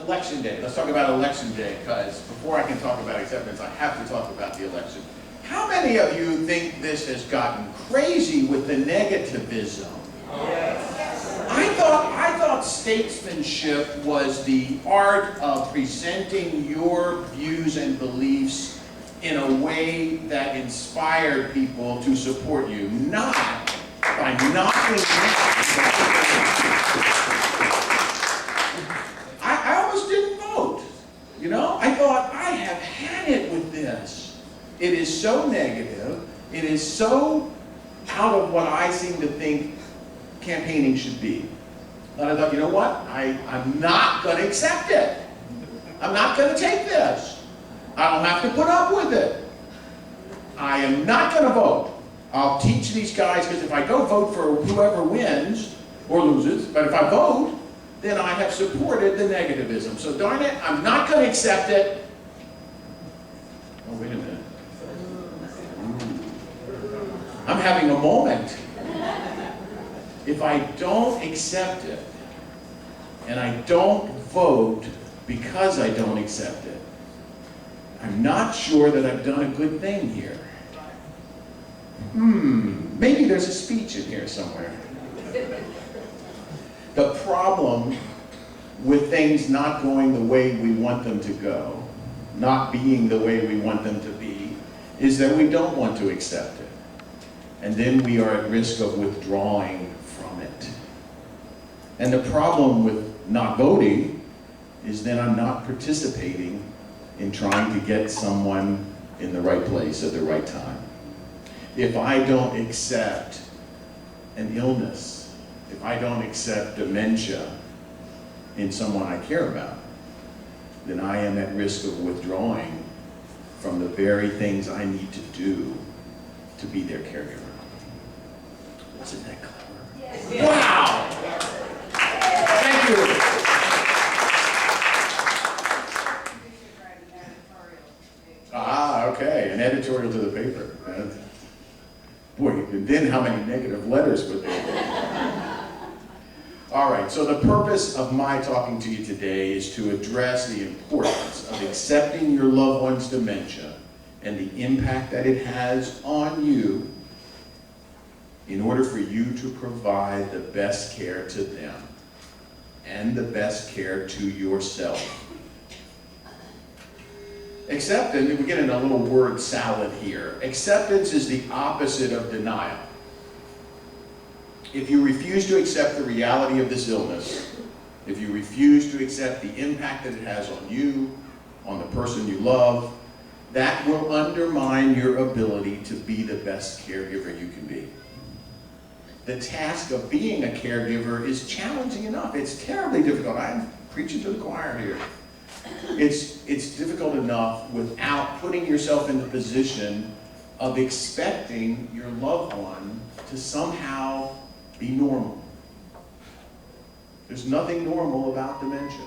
Election day. Let's talk about election day, because before I can talk about acceptance, I have to talk about the election. How many of you think this has gotten crazy with the negativism? I thought statesmanship was the art of presenting your views and beliefs in a way that inspired people to support you, not by knocking I almost didn't vote. You know, I thought, I have had it with this. It is so negative. It is so out of what I seem to think campaigning should be. And I thought, you know what? I'm not going to accept it. I'm not going to take this. I don't have to put up with it. I am not going to vote. I'll teach these guys, because if I go vote for whoever wins or loses, but if I vote, then I have supported the negativism. So darn it, I'm not going to accept it. Oh, wait a minute. I'm having a moment. If I don't accept it, and I don't vote because I don't accept it, I'm not sure that I've done a good thing here. Maybe there's a speech in here somewhere. The problem with things not going the way we want them to go, not being the way we want them to be, is that we don't want to accept it. And then we are at risk of withdrawing from it. And the problem with not voting is then I'm not participating in trying to get someone in the right place at the right time. If I don't accept an illness, if I don't accept dementia in someone I care about, then I am at risk of withdrawing from the very things I need to do to be their caregiver. Wasn't that clever? Yes. Wow! Thank you. Ah, okay, an editorial to the paper. Boy, and then how many negative letters would there be? All right, so the purpose of my talking to you today is to address the importance of accepting your loved one's dementia and the impact that it has on you in order for you to provide the best care to them and the best care to yourself. Acceptance, we get in a little word salad here. Acceptance is the opposite of denial. If you refuse to accept the reality of this illness, if you refuse to accept the impact that it has on you, on the person you love, that will undermine your ability to be the best caregiver you can be. The task of being a caregiver is challenging enough. It's terribly difficult. I'm preaching to the choir here. It's difficult enough without putting yourself in the position of expecting your loved one to somehow be normal. There's nothing normal about dementia.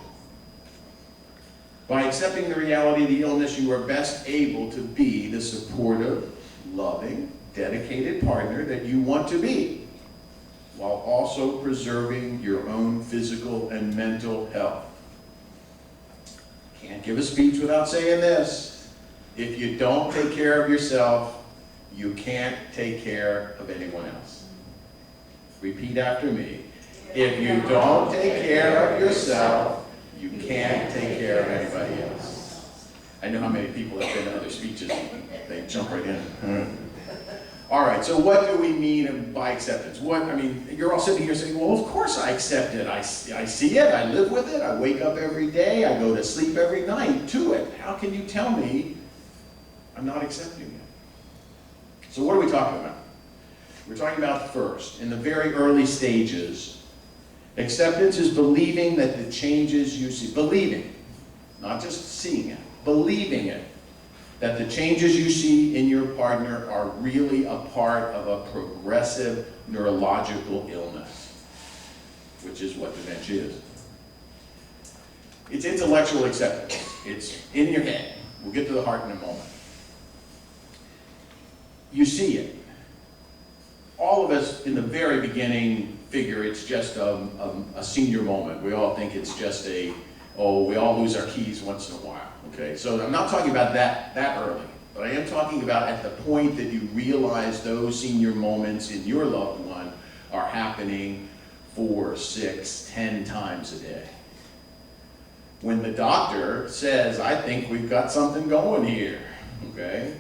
By accepting the reality of the illness, you are best able to be the supportive, loving, dedicated partner that you want to be, while also preserving your own physical and mental health. Can't give a speech without saying this. If you don't take care of yourself, you can't take care of anyone else. Repeat after me. If you don't take care of yourself, you can't take care of anybody else. I know how many people have been to other speeches. They jump right in. All right, so what do we mean by acceptance? You're all sitting here saying, well, of course I accept it. I see it, I live with it, I wake up every day, I go to sleep every night to it. How can you tell me I'm not accepting it? So what are we talking about? We're talking about first, in the very early stages, acceptance is believing that the changes you see, believing, not just seeing it, believing it, that the changes you see in your partner are really a part of a progressive neurological illness, which is what dementia is. It's intellectual acceptance. It's in your head. We'll get to the heart in a moment. You see it. All of us in the very beginning figure it's just a senior moment. We all think it's just a oh, we all lose our keys once in a while, okay? So I'm not talking about that early, but I am talking about at the point that you realize those senior moments in your loved one are happening 4, 6, 10 times a day. When the doctor says, I think we've got something going here, okay?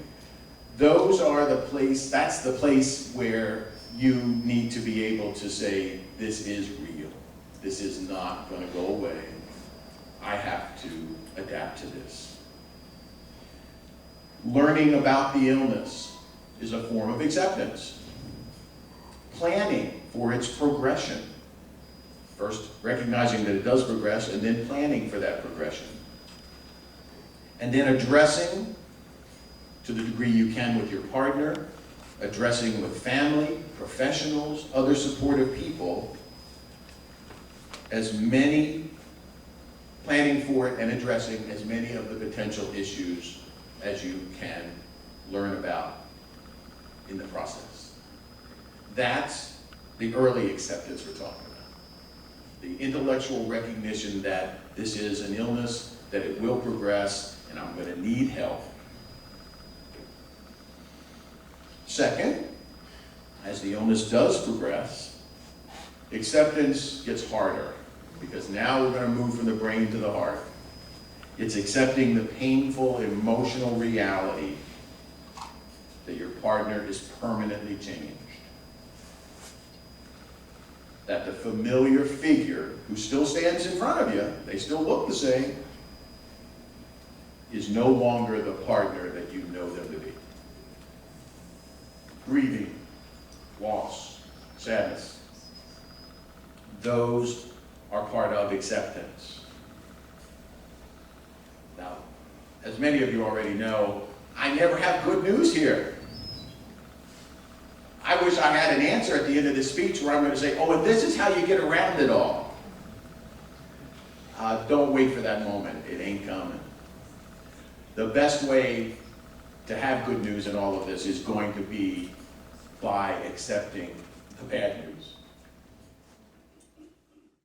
That's the place where you need to be able to say, this is real. This is not going to go away. I have to adapt to this. Learning about the illness is a form of acceptance. Planning for its progression. First, recognizing that it does progress, and then planning for that progression. And then addressing, to the degree you can with your partner, addressing with family, professionals, other supportive people, planning for it and addressing as many of the potential issues as you can learn about in the process. That's the early acceptance we're talking about. The intellectual recognition that this is an illness, that it will progress, and I'm going to need help. Second, as the illness does progress, acceptance gets harder, because now we're going to move from the brain to the heart. It's accepting the painful emotional reality that your partner is permanently changed. That the familiar figure who still stands in front of you, they still look the same, is no longer the partner that you know them to be. Grieving, loss, sadness. Those are part of acceptance. Now, as many of you already know, I never have good news here. I wish I had an answer at the end of this speech where I'm going to say, oh, and this is how you get around it all. Don't wait for that moment. It ain't coming. The best way to have good news in all of this is going to be by accepting the bad news.